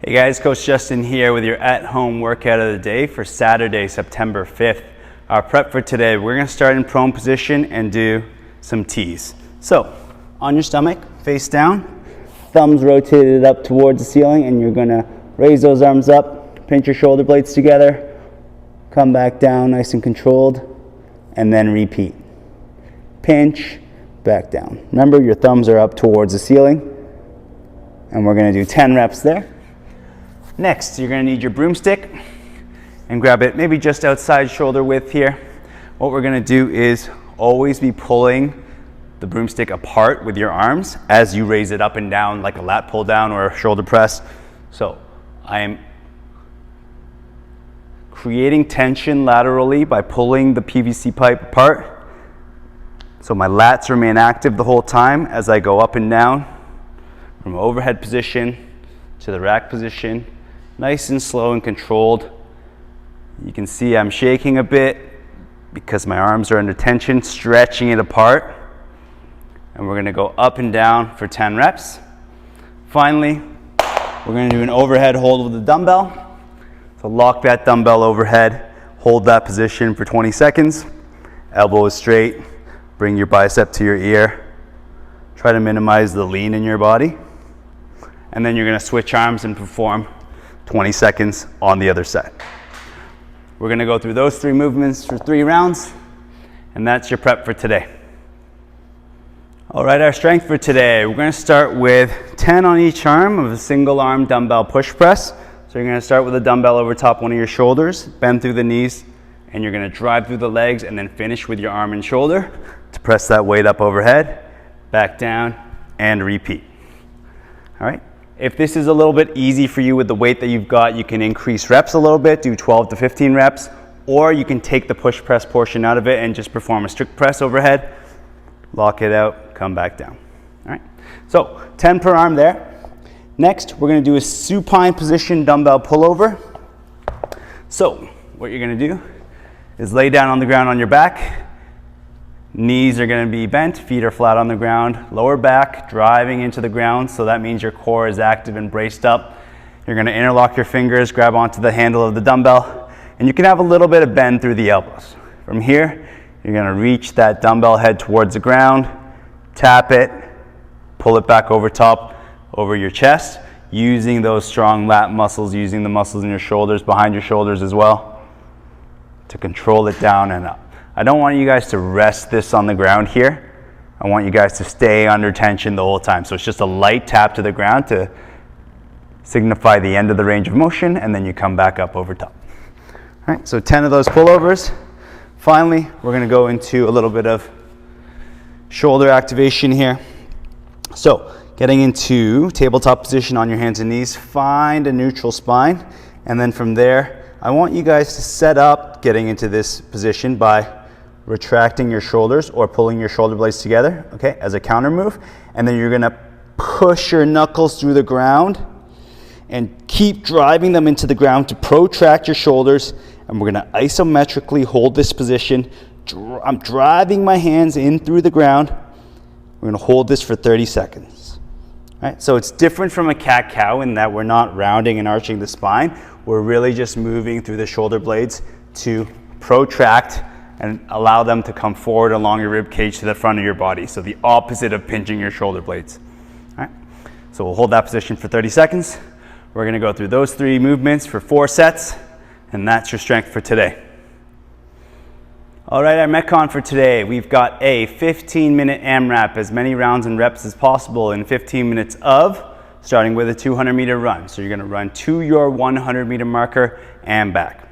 Hey guys, Coach Justin here with your at-home workout of the day for Saturday, September 5th. Our prep for today, we're gonna start in prone position and do some T's. So, on your stomach, face down, thumbs rotated up towards the ceiling, and you're gonna raise those arms up, pinch your shoulder blades together, come back down nice and controlled, and then repeat. Pinch, back down. Remember, your thumbs are up towards the ceiling, and we're gonna do 10 reps there. Next, you're going to need your broomstick and grab it maybe just outside shoulder width here. What we're going to do is always be pulling the broomstick apart with your arms as you raise it up and down like a lat pull down or a shoulder press. So I am creating tension laterally by pulling the PVC pipe apart. So my lats remain active the whole time as I go up and down from overhead position to the rack position. Nice and slow and controlled. You can see I'm shaking a bit because my arms are under tension, stretching it apart. And we're gonna go up and down for 10 reps. Finally, we're gonna do an overhead hold with the dumbbell. So lock that dumbbell overhead, hold that position for 20 seconds. Elbow is straight, bring your bicep to your ear. Try to minimize the lean in your body. And then you're gonna switch arms and perform 20 seconds on the other side. We're gonna go through those 3 movements for 3 rounds, and that's your prep for today. All right, our strength for today, we're gonna start with 10 on each arm of a single arm dumbbell push press. So you're gonna start with a dumbbell over top one of your shoulders, bend through the knees, and you're gonna drive through the legs and then finish with your arm and shoulder to press that weight up overhead, back down, and repeat. All right. If this is a little bit easy for you with the weight that you've got, you can increase reps a little bit, do 12 to 15 reps, or you can take the push press portion out of it and just perform a strict press overhead, lock it out, come back down. All right, so 10 per arm there. Next, we're gonna do a supine position dumbbell pullover. So what you're gonna do is lay down on the ground on your back. Knees are going to be bent, feet are flat on the ground, lower back driving into the ground, so that means your core is active and braced up. You're going to interlock your fingers, grab onto the handle of the dumbbell, and you can have a little bit of bend through the elbows. From here, you're going to reach that dumbbell head towards the ground, tap it, pull it back over top, over your chest, using those strong lat muscles, using the muscles in your shoulders, behind your shoulders as well, to control it down and up. I don't want you guys to rest this on the ground here. I want you guys to stay under tension the whole time. So it's just a light tap to the ground to signify the end of the range of motion, and then you come back up over top. All right, so 10 of those pullovers. Finally, we're gonna go into a little bit of shoulder activation here. So getting into tabletop position on your hands and knees, find a neutral spine, and then from there, I want you guys to set up getting into this position by retracting your shoulders or pulling your shoulder blades together, okay, as a counter move. And then you're gonna push your knuckles through the ground and keep driving them into the ground to protract your shoulders. And we're gonna isometrically hold this position. I'm driving my hands in through the ground. We're gonna hold this for 30 seconds. All right, so it's different from a cat-cow in that we're not rounding and arching the spine. We're really just moving through the shoulder blades to protract and allow them to come forward along your rib cage to the front of your body. So the opposite of pinching your shoulder blades. All right, so we'll hold that position for 30 seconds. We're gonna go through those 3 movements for 4 sets, and that's your strength for today. All right, our Metcon for today, we've got a 15-minute AMRAP, as many rounds and reps as possible in 15 minutes of, starting with a 200-meter run. So you're gonna run to your 100-meter marker and back.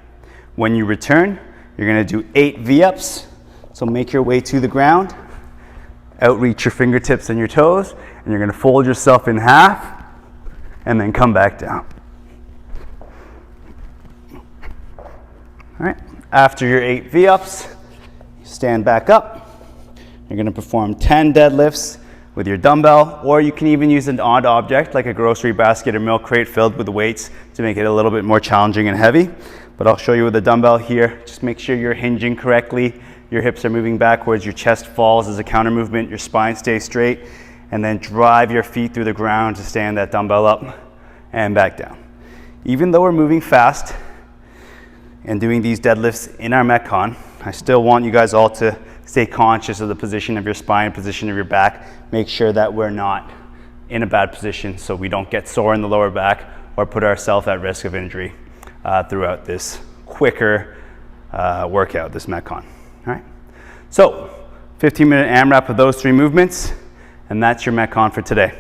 When you return, you're gonna do 8 V-ups. So make your way to the ground, outreach your fingertips and your toes, and you're gonna fold yourself in half and then come back down. All right, after your 8 V-ups, stand back up. You're gonna perform 10 deadlifts with your dumbbell, or you can even use an odd object like a grocery basket or milk crate filled with weights to make it a little bit more challenging and heavy. But I'll show you with the dumbbell here. Just make sure you're hinging correctly. Your hips are moving backwards, your chest falls as a counter movement, your spine stays straight, and then drive your feet through the ground to stand that dumbbell up and back down. even though we're moving fast and doing these deadlifts in our Metcon, I still want you guys all to stay conscious of the position of your spine, position of your back. Make sure that we're not in a bad position so we don't get sore in the lower back or put ourselves at risk of injury throughout this quicker workout, this Metcon. All right, so 15-minute AMRAP of those 3 movements, and that's your Metcon for today.